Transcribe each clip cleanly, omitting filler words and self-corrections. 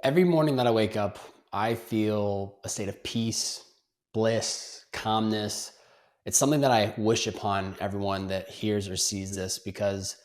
Every morning that I wake up, I feel a state of peace, bliss, calmness. It's something that I wish upon everyone that hears or sees this because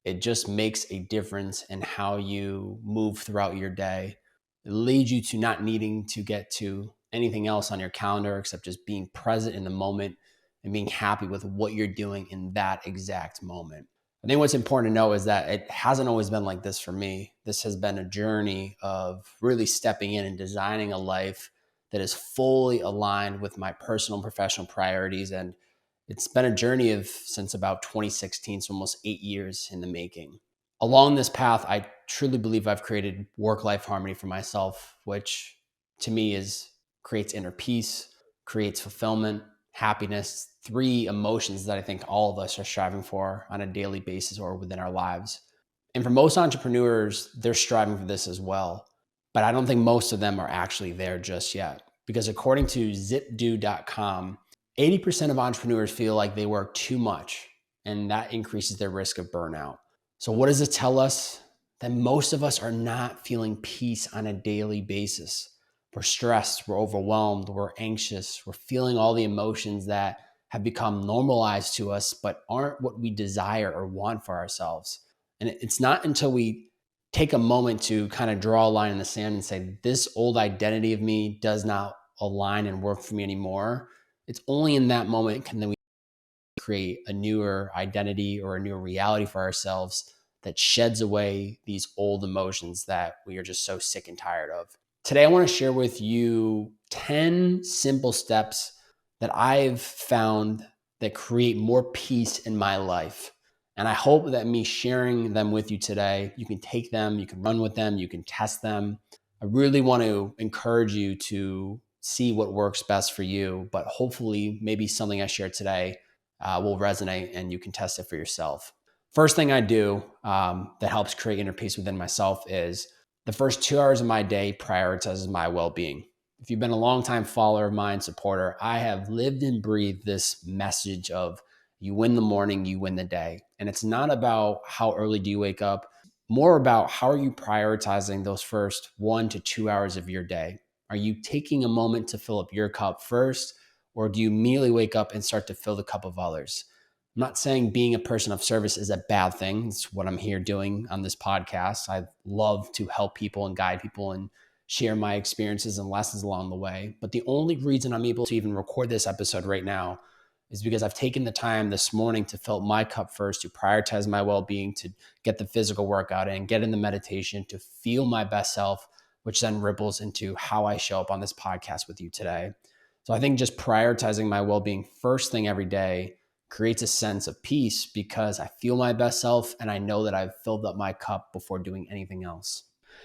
it just makes a difference in how you move throughout your day. It leads you to not needing to get to anything else on your calendar except just being present in the moment and being happy with what you're doing in that exact moment. I think what's important to know is that it hasn't always been like this for me. This has been a journey of really stepping in and designing a life that is fully aligned with my personal and professional priorities. And it's been a journey of since about 2016, so almost 8 years in the making. Along this path, I truly believe I've created work-life harmony for myself, which to me is creates inner peace, creates fulfillment, happiness, three emotions that I think all of us are striving for on a daily basis or within our lives. And for most entrepreneurs, they're striving for this as well. But I don't think most of them are actually there just yet. Because according to zipdo.com, 80% of entrepreneurs feel like they work too much, and that increases their risk of burnout. So, what does it tell us? That most of us are not feeling peace on a daily basis. We're stressed, we're overwhelmed, we're anxious, we're feeling all the emotions that have become normalized to us, but aren't what we desire or want for ourselves. And it's not until we take a moment to kind of draw a line in the sand and say, this old identity of me does not align and work for me anymore. It's only in that moment can then we create a newer identity or a newer reality for ourselves that sheds away these old emotions that we are just so sick and tired of. Today, I want to share with you 10 simple steps that I've found that create more peace in my life. And I hope that me sharing them with you today, you can take them, you can run with them, you can test them. I really want to encourage you to see what works best for you, but hopefully, maybe something I shared today will resonate and you can test it for yourself. First thing I do that helps create inner peace within myself is the first 2 hours of my day prioritizes my well-being. If you've been a longtime follower of mine, supporter, I have lived and breathed this message of you win the morning, you win the day. And it's not about how early do you wake up, more about how are you prioritizing those first 1 to 2 hours of your day? Are you taking a moment to fill up your cup first, or do you immediately wake up and start to fill the cup of others? I'm not saying being a person of service is a bad thing. It's what I'm here doing on this podcast. I love to help people and guide people and share my experiences and lessons along the way. But the only reason I'm able to even record this episode right now is because I've taken the time this morning to fill my cup first, to prioritize my well-being, to get the physical workout in, get in the meditation, to feel my best self, which then ripples into how I show up on this podcast with you today. So I think just prioritizing my well-being first thing every day creates a sense of peace because I feel my best self and I know that I've filled up my cup before doing anything else.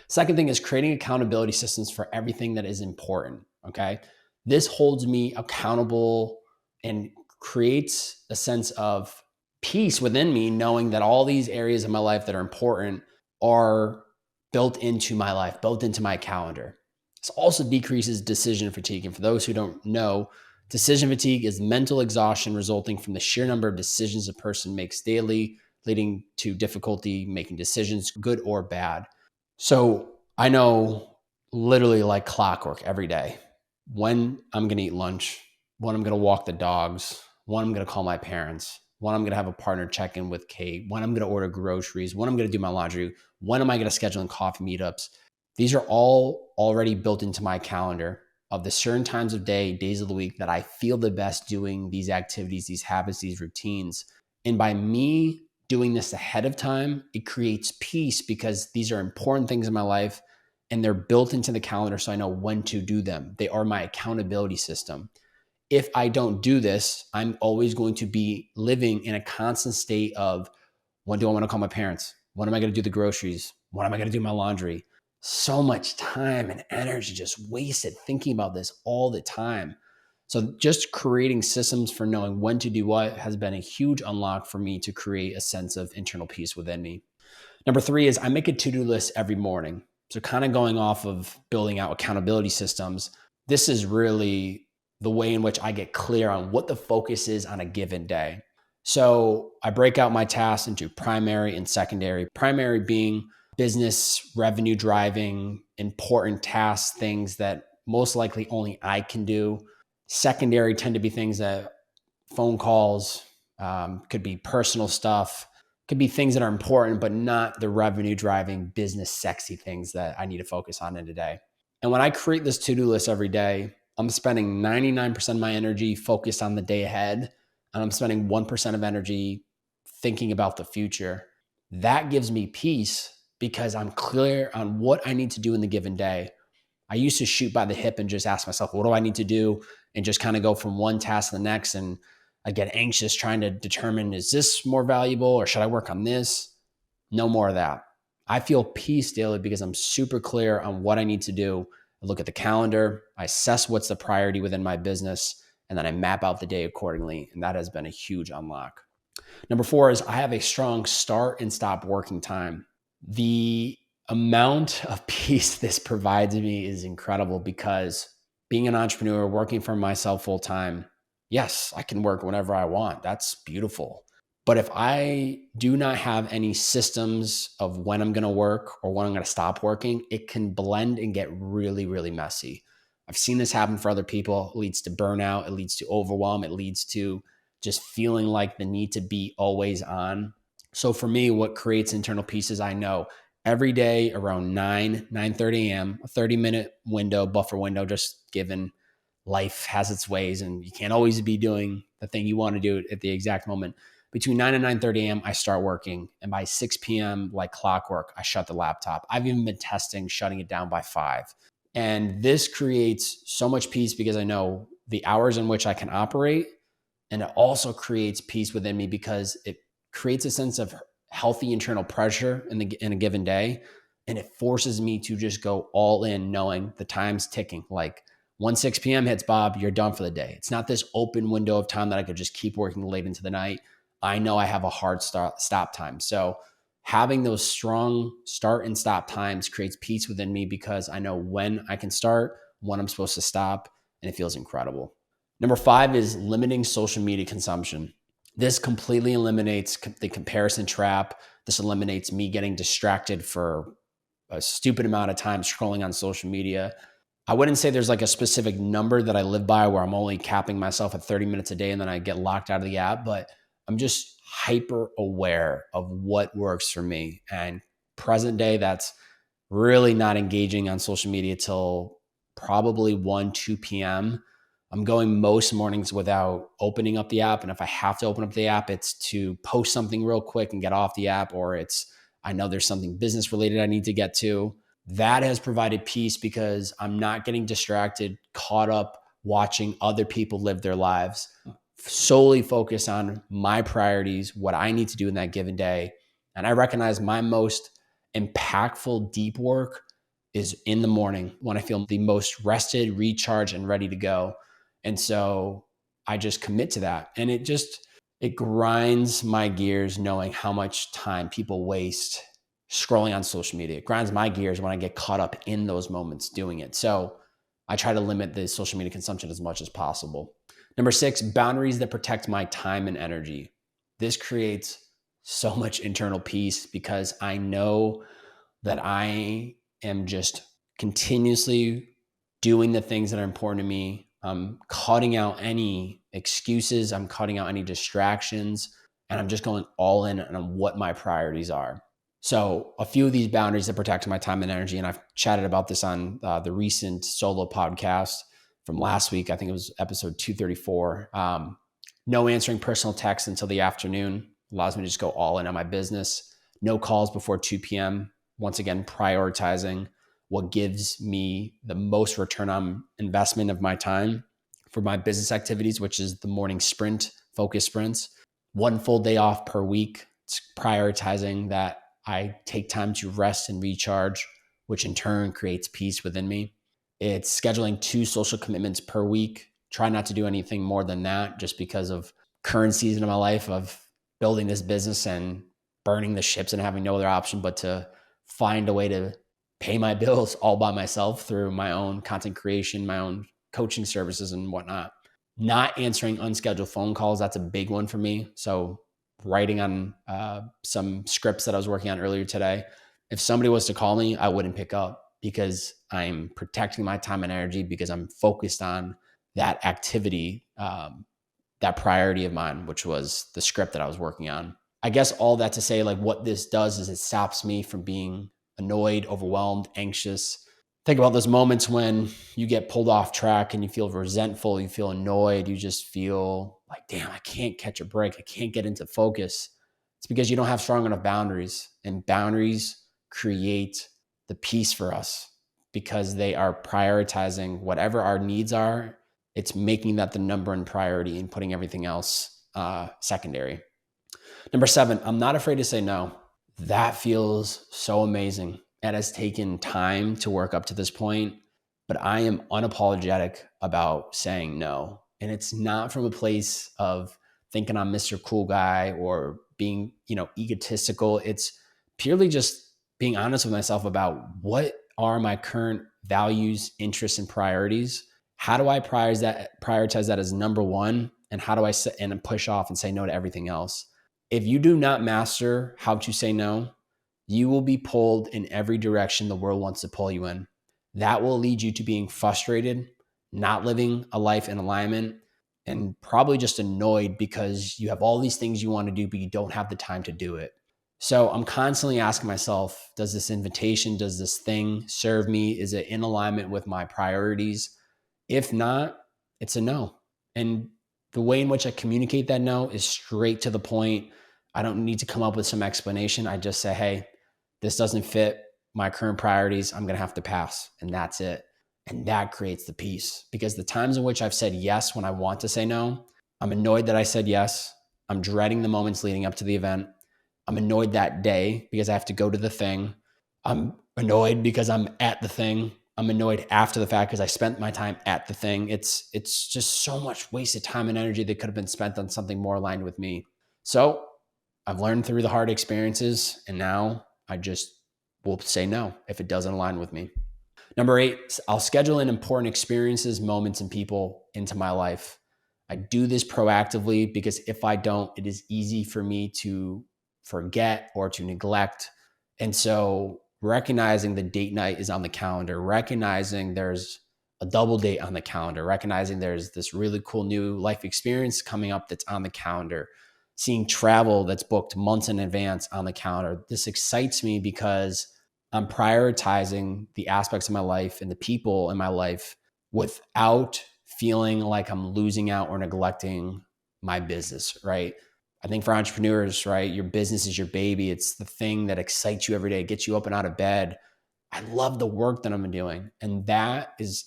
Second thing is creating accountability systems for everything that is important. Okay. This holds me accountable and creates a sense of peace within me, knowing that all these areas of my life that are important are built into my life, built into my calendar. This also decreases decision fatigue. And for those who don't know, decision fatigue is mental exhaustion resulting from the sheer number of decisions a person makes daily, leading to difficulty making decisions, good or bad. So I know literally like clockwork every day when I'm going to eat lunch, when I'm going to walk the dogs, when I'm going to call my parents, when I'm going to have a partner check in with Kate, when I'm going to order groceries, when I'm going to do my laundry, when am I going to schedule in coffee meetups. These are all already built into my calendar of the certain times of day, days of the week that I feel the best doing these activities, these habits, these routines. And by me doing this ahead of time, it creates peace because these are important things in my life and they're built into the calendar so I know when to do them. They are my accountability system. If I don't do this, I'm always going to be living in a constant state of when do I want to call my parents? When am I going to do the groceries? When am I going to do my laundry? So much time and energy just wasted thinking about this all the time. So just creating systems for knowing when to do what has been a huge unlock for me to create a sense of internal peace within me. Number three is I make a to-do list every morning. So kind of going off of building out accountability systems, this is really the way in which I get clear on what the focus is on a given day. So I break out my tasks into primary and secondary. Primary being business revenue driving, important tasks, things that most likely only I can do. Secondary tend to be things that phone calls, could be personal stuff, could be things that are important, but not the revenue driving business sexy things that I need to focus on in a day. And when I create this to-do list every day, I'm spending 99% of my energy focused on the day ahead, and I'm spending 1% of energy thinking about the future. That gives me peace because I'm clear on what I need to do in the given day. I used to shoot by the hip and just ask myself, what do I need to do? And just kind of go from one task to the next. And I get anxious trying to determine, is this more valuable or should I work on this? No more of that. I feel peace daily because I'm super clear on what I need to do. I look at the calendar, I assess what's the priority within my business, and then I map out the day accordingly. And that has been a huge unlock. Number 4 is I have a strong start and stop working time. The amount of peace this provides me is incredible because being an entrepreneur, working for myself full time, yes, I can work whenever I want. That's beautiful. But if I do not have any systems of when I'm going to work or when I'm going to stop working, it can blend and get really, really messy. I've seen this happen for other people. It leads to burnout. It leads to overwhelm. It leads to just feeling like the need to be always on. So for me, what creates internal peace is I know every day around 9:30 a.m., a 30-minute window, buffer window, just given life has its ways and you can't always be doing the thing you want to do at the exact moment. Between 9 and 9:30 a.m., I start working. And by 6 p.m., like clockwork, I shut the laptop. I've even been testing shutting it down by 5. And this creates so much peace because I know the hours in which I can operate. And it also creates peace within me because it creates a sense of healthy internal pressure in a given day. And it forces me to just go all in knowing the time's ticking. Like once 6 p.m. hits, Bob, you're done for the day. It's not this open window of time that I could just keep working late into the night. I know I have a hard stop time. So having those strong start and stop times creates peace within me because I know when I can start, when I'm supposed to stop, and it feels incredible. Number 5 is limiting social media consumption. This completely eliminates the comparison trap. This eliminates me getting distracted for a stupid amount of time scrolling on social media. I wouldn't say there's like a specific number that I live by where I'm only capping myself at 30 minutes a day and then I get locked out of the app, but I'm just hyper aware of what works for me. And present day, that's really not engaging on social media till probably 1-2 p.m. I'm going most mornings without opening up the app. And if I have to open up the app, it's to post something real quick and get off the app, or it's, I know there's something business related I need to get to. That has provided peace because I'm not getting distracted, caught up watching other people live their lives, solely focus on my priorities, what I need to do in that given day. And I recognize my most impactful deep work is in the morning when I feel the most rested, recharged, and ready to go. And so I just commit to that. And it grinds my gears knowing how much time people waste scrolling on social media. It grinds my gears when I get caught up in those moments doing it. So I try to limit the social media consumption as much as possible. Number 6, boundaries that protect my time and energy. This creates so much internal peace because I know that I am just continuously doing the things that are important to me. I'm cutting out any excuses. I'm cutting out any distractions. And I'm just going all in on what my priorities are. So a few of these boundaries that protect my time and energy, and I've chatted about this on the recent solo podcast from last week. I think it was episode 234. No answering personal texts until the afternoon allows me to just go all in on my business. No calls before 2 p.m. Once again, prioritizing what gives me the most return on investment of my time for my business activities, which is the morning sprint, focus sprints. 1 full day off per week. It's prioritizing that I take time to rest and recharge, which in turn creates peace within me. It's scheduling 2 social commitments per week. Try not to do anything more than that just because of current season of my life of building this business and burning the ships and having no other option but to find a way to pay my bills all by myself through my own content creation, my own coaching services and whatnot. Not answering unscheduled phone calls. That's a big one for me. So writing on some scripts that I was working on earlier today. If somebody was to call me, I wouldn't pick up. because I'm protecting my time and energy, because I'm focused on that activity, that priority of mine, which was the script that I was working on. I guess all that to say, like, what this does is it stops me from being annoyed, overwhelmed, anxious. Think about those moments when you get pulled off track and you feel resentful, you feel annoyed, you just feel like, damn, I can't catch a break, I can't get into focus. It's because you don't have strong enough boundaries, and boundaries create the peace for us because they are prioritizing whatever our needs are. It's making that the number one priority and putting everything else secondary. Number 7, I'm not afraid to say no. That feels so amazing. It has taken time to work up to this point, but I am unapologetic about saying no. And it's not from a place of thinking I'm Mr. Cool Guy or being, egotistical. It's purely just being honest with myself about what are my current values, interests, and priorities. How do I prioritize that as number one? And how do I set and push off and say no to everything else? If you do not master how to say no, you will be pulled in every direction the world wants to pull you in. That will lead you to being frustrated, not living a life in alignment, and probably just annoyed because you have all these things you want to do, but you don't have the time to do it. So I'm constantly asking myself, does this invitation, does this thing serve me? Is it in alignment with my priorities? If not, it's a no. And the way in which I communicate that no is straight to the point. I don't need to come up with some explanation. I just say, hey, this doesn't fit my current priorities. I'm going to have to pass. And that's it. And that creates the peace, because the times in which I've said yes when I want to say no, I'm annoyed that I said yes. I'm dreading the moments leading up to the event. I'm annoyed that day because I have to go to the thing. I'm annoyed because I'm at the thing. I'm annoyed after the fact because I spent my time at the thing. It's just so much wasted time and energy that could have been spent on something more aligned with me. So I've learned through the hard experiences, and now I just will say no if it doesn't align with me. Number 8, I'll schedule in important experiences, moments, and people into my life. I do this proactively because if I don't, it is easy for me to forget or to neglect. And so recognizing the date night is on the calendar, recognizing there's a double date on the calendar, recognizing there's this really cool new life experience coming up that's on the calendar, seeing travel that's booked months in advance on the calendar. This excites me because I'm prioritizing the aspects of my life and the people in my life without feeling like I'm losing out or neglecting my business, right? I think for entrepreneurs, right, your business is your baby. It's the thing that excites you every day, gets you up and out of bed. I love the work that I'm doing. And that is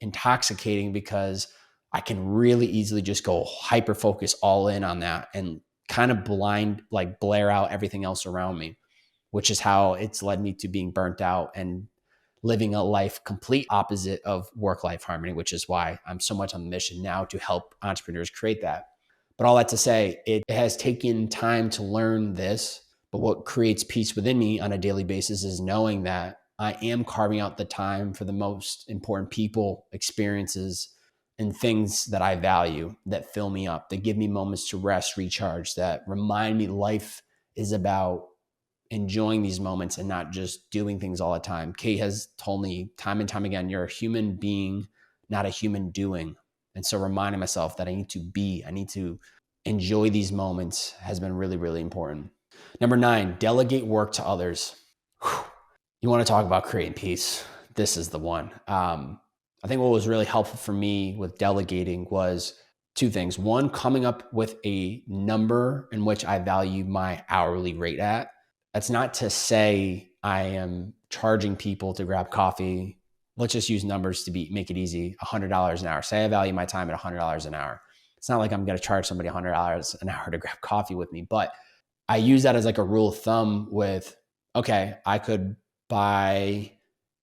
intoxicating because I can really easily just go hyper focus all in on that and kind of blare out everything else around me, which is how it's led me to being burnt out and living a life complete opposite of work-life harmony, which is why I'm so much on the mission now to help entrepreneurs create that. But all that to say, it has taken time to learn this, but what creates peace within me on a daily basis is knowing that I am carving out the time for the most important people, experiences, and things that I value, that fill me up, that give me moments to rest, recharge, that remind me life is about enjoying these moments and not just doing things all the time. Kate has told me time and time again, you're a human being, not a human doing. And so reminding myself that I need to enjoy these moments has been really, really important. Number 9, delegate work to others. Whew. You want to talk about creating peace? This is the one. I think what was really helpful for me with delegating was 2 things. One, coming up with a number in which I value my hourly rate at. That's not to say I am charging people to grab coffee. Let's just use numbers to make it easy. $100 an hour. Say I value my time at $100 an hour. It's not like I'm going to charge somebody $100 an hour to grab coffee with me, but I use that as like a rule of thumb with, okay, I could buy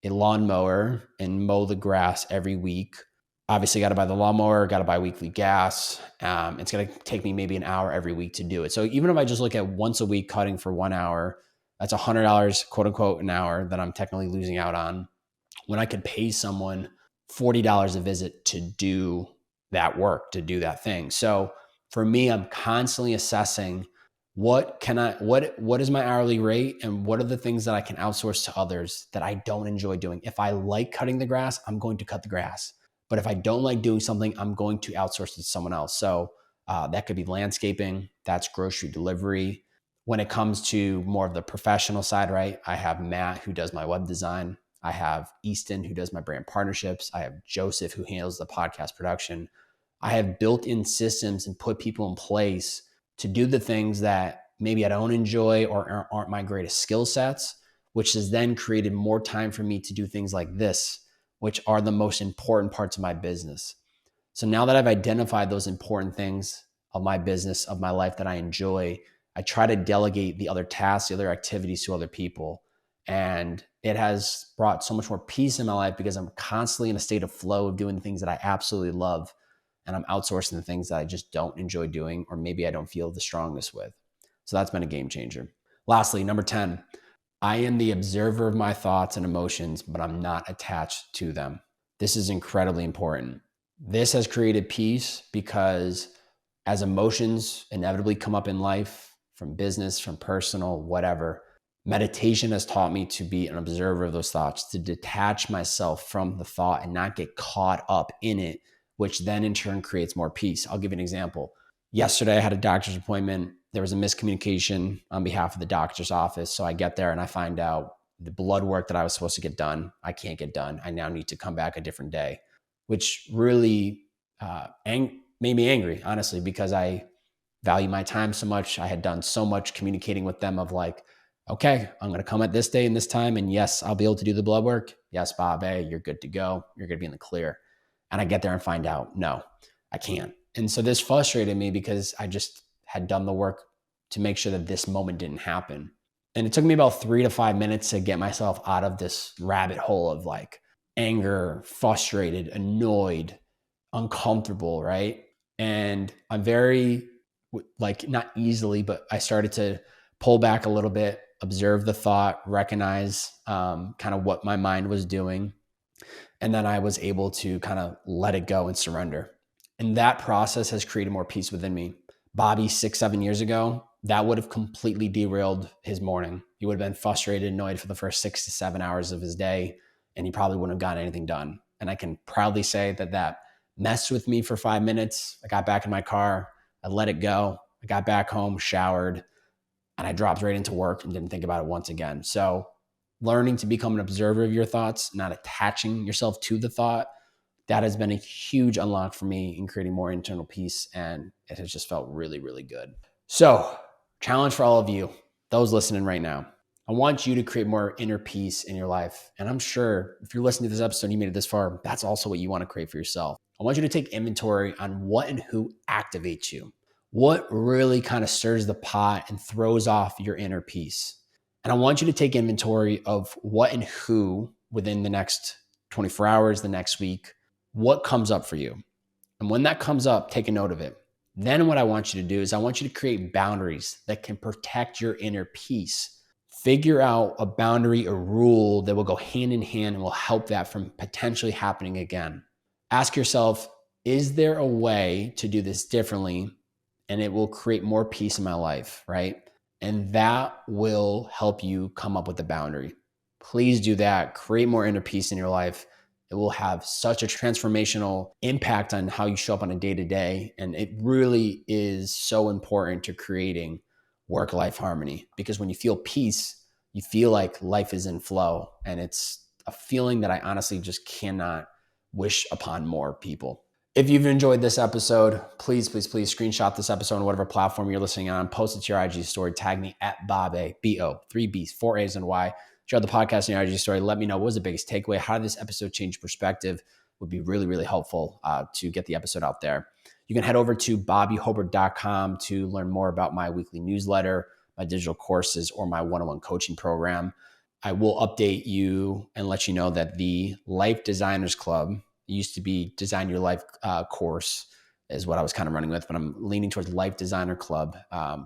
a lawnmower and mow the grass every week. Obviously, got to buy the lawnmower, got to buy weekly gas. It's going to take me maybe an hour every week to do it. So even if I just look at once a week cutting for 1 hour, that's $100, quote unquote, an hour that I'm technically losing out on, when I could pay someone $40 a visit to do that work, to do that thing. So for me, I'm constantly assessing What is my hourly rate, and what are the things that I can outsource to others that I don't enjoy doing? If I like cutting the grass, I'm going to cut the grass. But if I don't like doing something, I'm going to outsource it to someone else. So that could be landscaping, that's grocery delivery. When it comes to more of the professional side, right? I have Matt who does my web design. I have Easton who does my brand partnerships. I have Joseph who handles the podcast production. I have built in systems and put people in place to do the things that maybe I don't enjoy or aren't my greatest skill sets, which has then created more time for me to do things like this, which are the most important parts of my business. So now that I've identified those important things of my business, of my life that I enjoy, I try to delegate the other tasks, the other activities to other people. And it has brought so much more peace in my life because I'm constantly in a state of flow of doing the things that I absolutely love. And I'm outsourcing the things that I just don't enjoy doing, or maybe I don't feel the strongest with. So that's been a game changer. Lastly, number 10, I am the observer of my thoughts and emotions, but I'm not attached to them. This is incredibly important. This has created peace because as emotions inevitably come up in life, from business, from personal, whatever, meditation has taught me to be an observer of those thoughts, to detach myself from the thought and not get caught up in it, which then in turn creates more peace. I'll give you an example. Yesterday, I had a doctor's appointment. There was a miscommunication on behalf of the doctor's office. So I get there and I find out the blood work that I was supposed to get done, I can't get done. I now need to come back a different day, which really made me angry, honestly, because I value my time so much. I had done so much communicating with them of like, okay, I'm going to come at this day and this time. And yes, I'll be able to do the blood work. Yes, Bob, hey, you're good to go. You're going to be in the clear. And I get there and find out, no, I can't. And so this frustrated me because I just had done the work to make sure that this moment didn't happen. And it took me about 3 to 5 minutes to get myself out of this rabbit hole of like anger, frustrated, annoyed, uncomfortable, right? And I'm very, like, not easily, but I started to pull back a little bit, observe the thought, recognize kind of what my mind was doing. And then I was able to kind of let it go and surrender. And that process has created more peace within me. Bobby, 6-7 years ago, that would have completely derailed his morning. He would have been frustrated, annoyed for the first 6 to 7 hours of his day, and he probably wouldn't have gotten anything done. And I can proudly say that messed with me for 5 minutes. I got back in my car, I let it go. I got back home, showered, and I dropped right into work and didn't think about it once again. So learning to become an observer of your thoughts, not attaching yourself to the thought, that has been a huge unlock for me in creating more internal peace. And it has just felt really, really good. So, challenge for all of you, those listening right now. I want you to create more inner peace in your life. And I'm sure if you're listening to this episode and you made it this far, that's also what you want to create for yourself. I want you to take inventory on what and who activates you. What really kind of stirs the pot and throws off your inner peace. And I want you to take inventory of what and who within the next 24 hours, the next week, what comes up for you. And when that comes up, take a note of it. Then what I want you to do is I want you to create boundaries that can protect your inner peace. Figure out a boundary, a rule that will go hand in hand and will help that from potentially happening again. Ask yourself, is there a way to do this differently and it will create more peace in my life, right? And that will help you come up with the boundary. Please do that. Create more inner peace in your life. It will have such a transformational impact on how you show up on a day-to-day. And it really is so important to creating work-life harmony, because when you feel peace, you feel like life is in flow. And it's a feeling that I honestly just cannot wish upon more people. If you've enjoyed this episode, please screenshot this episode on whatever platform you're listening on, post it to your IG story, tag me at Bob, B-O, 3 B's, 4 A's and Y. Share the podcast in your IG story. Let me know what was the biggest takeaway. How did this episode change perspective? Would be really, really helpful to get the episode out there. You can head over to bobbyhobert.com to learn more about my weekly newsletter, my digital courses, or my one-on-one coaching program. I will update you and let you know that the Life Designers Club, used to be Design Your Life course, is what I was kind of running with, but I'm leaning towards Life Designer Club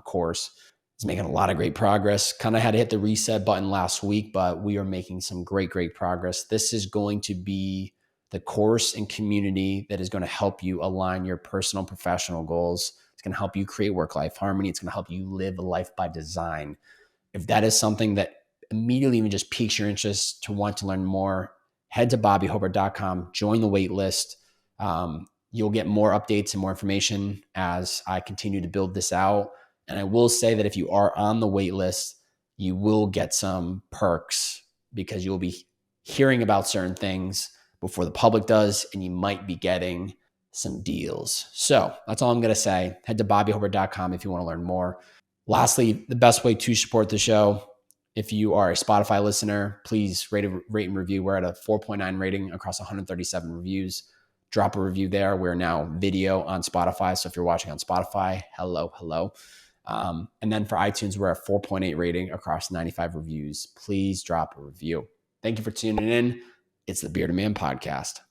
course. It's making a lot of great progress. Kind of had to hit the reset button last week, but we are making some great progress. This is going to be the course and community that is going to help you align your personal and professional goals. It's going to help you create work-life harmony. It's going to help you live a life by design. If that is something that immediately even just piques your interest to want to learn more, head to bobbyhobert.com, join the wait list. You'll get more updates and more information as I continue to build this out. And I will say that if you are on the wait list, you will get some perks because you'll be hearing about certain things before the public does, and you might be getting some deals. So that's all I'm going to say. Head to bobbyhobert.com if you want to learn more. Lastly, the best way to support the show, if you are a Spotify listener, please rate and review. We're at a 4.9 rating across 137 reviews. Drop a review there. We're now video on Spotify. So if you're watching on Spotify, hello. And then for iTunes, we're at 4.8 rating across 95 reviews. Please drop a review. Thank you for tuning in. It's the Bearded Man Podcast.